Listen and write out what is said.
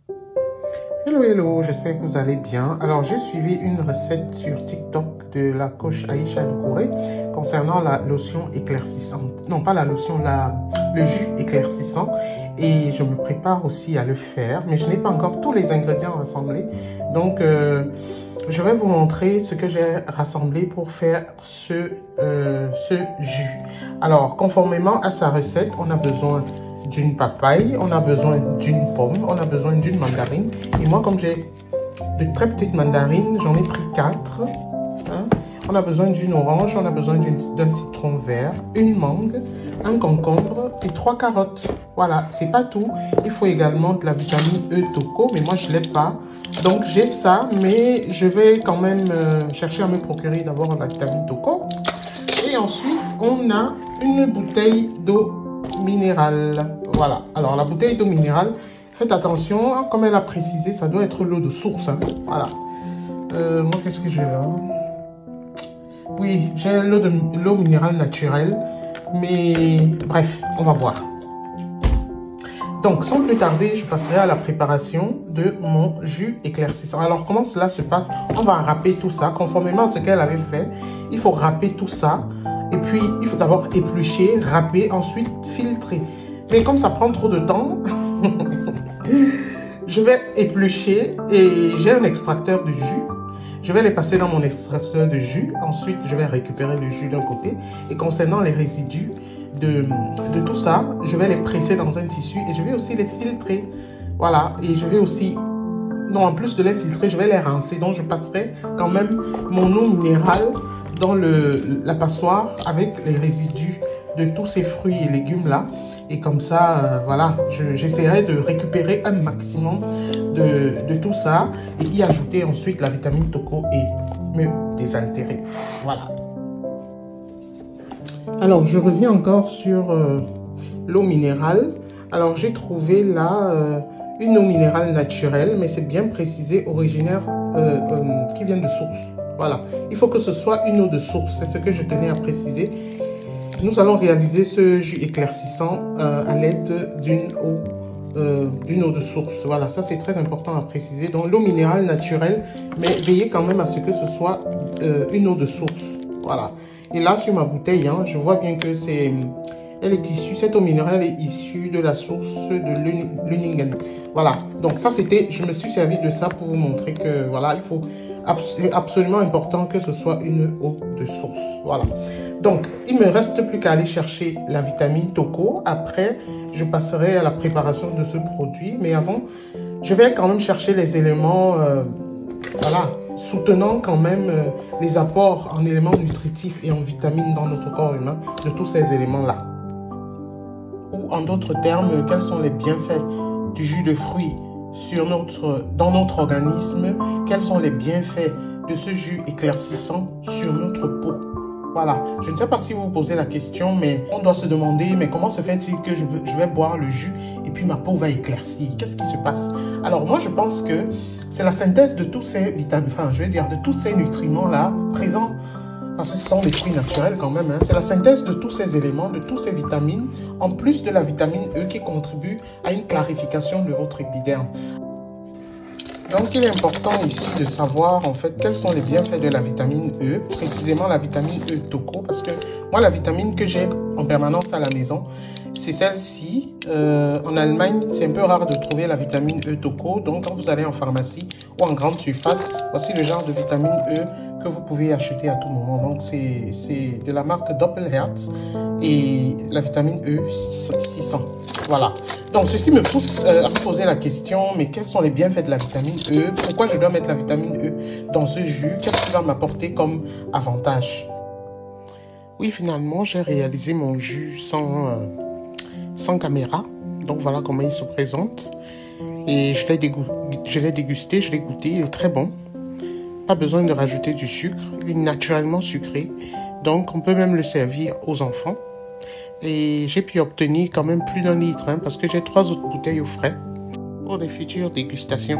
Hello, hello, j'espère que vous allez bien. Alors, j'ai suivi une recette sur TikTok de la coach Aïcha Doucouré concernant la lotion éclaircissante. Non, pas la lotion, le jus éclaircissant. Et je me prépare aussi à le faire, mais je n'ai pas encore tous les ingrédients rassemblés. Donc, je vais vous montrer ce que j'ai rassemblé pour faire ce jus. Alors, conformément à sa recette, on a besoin d'une papaye, on a besoin d'une pomme, on a besoin d'une mandarine. Et moi, comme j'ai de très petites mandarines, j'en ai pris 4. Hein. On a besoin d'une orange, on a besoin d'un citron vert, une mangue, un concombre et 3 carottes. Voilà, c'est pas tout. Il faut également de la vitamine E Toco, mais moi je l'ai pas. Donc j'ai ça, mais je vais quand même chercher à me procurer d'abord la vitamine Toco. Et ensuite, on a une bouteille d'eau minérale. Voilà, alors la bouteille d'eau minérale, faites attention, comme elle a précisé, ça doit être l'eau de source. Hein. Voilà. Moi, qu'est-ce que j'ai là? Oui, j'ai l'eau minérale naturelle, mais bref, on va voir. Donc, sans plus tarder, je passerai à la préparation de mon jus éclaircissant. Alors, comment cela se passe? On va râper tout ça, conformément à ce qu'elle avait fait. Il faut râper tout ça, et puis il faut d'abord éplucher, râper, ensuite filtrer. Mais comme ça prend trop de temps, je vais éplucher et j'ai un extracteur de jus. Je vais les passer dans mon extracteur de jus. Ensuite, je vais récupérer le jus d'un côté. Et concernant les résidus de tout ça, je vais les presser dans un tissu et je vais aussi les filtrer. Voilà. Et je vais aussi, non, en plus de les filtrer, je vais les rincer. Donc, je passerai quand même mon eau minérale dans la passoire avec les résidus de tous ces fruits et légumes là. Et comme ça, voilà, j'essaierai de récupérer un maximum de tout ça et y ajouter ensuite la vitamine Toco et me désaltérer. Voilà. Alors, je reviens encore sur l'eau minérale. Alors, j'ai trouvé là une eau minérale naturelle, mais c'est bien précisé, originaire, qui vient de source. Voilà. Il faut que ce soit une eau de source. C'est ce que je tenais à préciser. Nous allons réaliser ce jus éclaircissant à l'aide d'une eau de source. Voilà, ça c'est très important à préciser. Donc l'eau minérale naturelle, mais veillez quand même à ce que ce soit une eau de source. Voilà. Et là sur ma bouteille, hein, je vois bien que elle est issue, cette eau minérale est issue de la source de Luningen. Voilà. Donc ça c'était, je me suis servi de ça pour vous montrer que voilà, c'est absolument important que ce soit une eau de source. Voilà. Donc, il me reste plus qu'à aller chercher la vitamine Toco. Après, je passerai à la préparation de ce produit. Mais avant, je vais quand même chercher les éléments, voilà, soutenant quand même les apports en éléments nutritifs et en vitamines dans notre corps humain de tous ces éléments-là. Ou en d'autres termes, quels sont les bienfaits du jus de fruits dans notre organisme? Quels sont les bienfaits de ce jus éclaircissant sur notre peau? Voilà, je ne sais pas si vous vous posez la question, mais on doit se demander, mais comment se fait-il que je vais boire le jus et puis ma peau va éclaircir? Qu'est-ce qui se passe? Alors moi, je pense que c'est la synthèse de tous ces vitamines, enfin, je veux dire, de tous ces nutriments-là présents, parce que ce sont des fruits naturels quand même, hein. C'est la synthèse de tous ces éléments, de toutes ces vitamines, en plus de la vitamine E qui contribue à une clarification de votre épiderme. Donc, il est important ici de savoir, en fait, quels sont les bienfaits de la vitamine E, précisément la vitamine E Toco, parce que moi, la vitamine que j'ai en permanence à la maison, c'est celle-ci. En Allemagne, c'est un peu rare de trouver la vitamine E Toco, donc quand vous allez en pharmacie ou en grande surface, voici le genre de vitamine E que vous pouvez acheter à tout moment. Donc, c'est de la marque Doppelherz et la vitamine E 600. Voilà. Donc, ceci me pousse à me poser la question, mais quels sont les bienfaits de la vitamine E? Pourquoi je dois mettre la vitamine E dans ce jus? Qu'est-ce qui va m'apporter comme avantage? Oui, finalement, j'ai réalisé mon jus sans caméra. Donc, voilà comment il se présente. Et je l'ai dégusté, je l'ai goûté, il est très bon. Pas besoin de rajouter du sucre, il est naturellement sucré. Donc, on peut même le servir aux enfants. Et j'ai pu obtenir quand même plus d'1 litre, hein, parce que j'ai 3 autres bouteilles au frais pour des futures dégustations.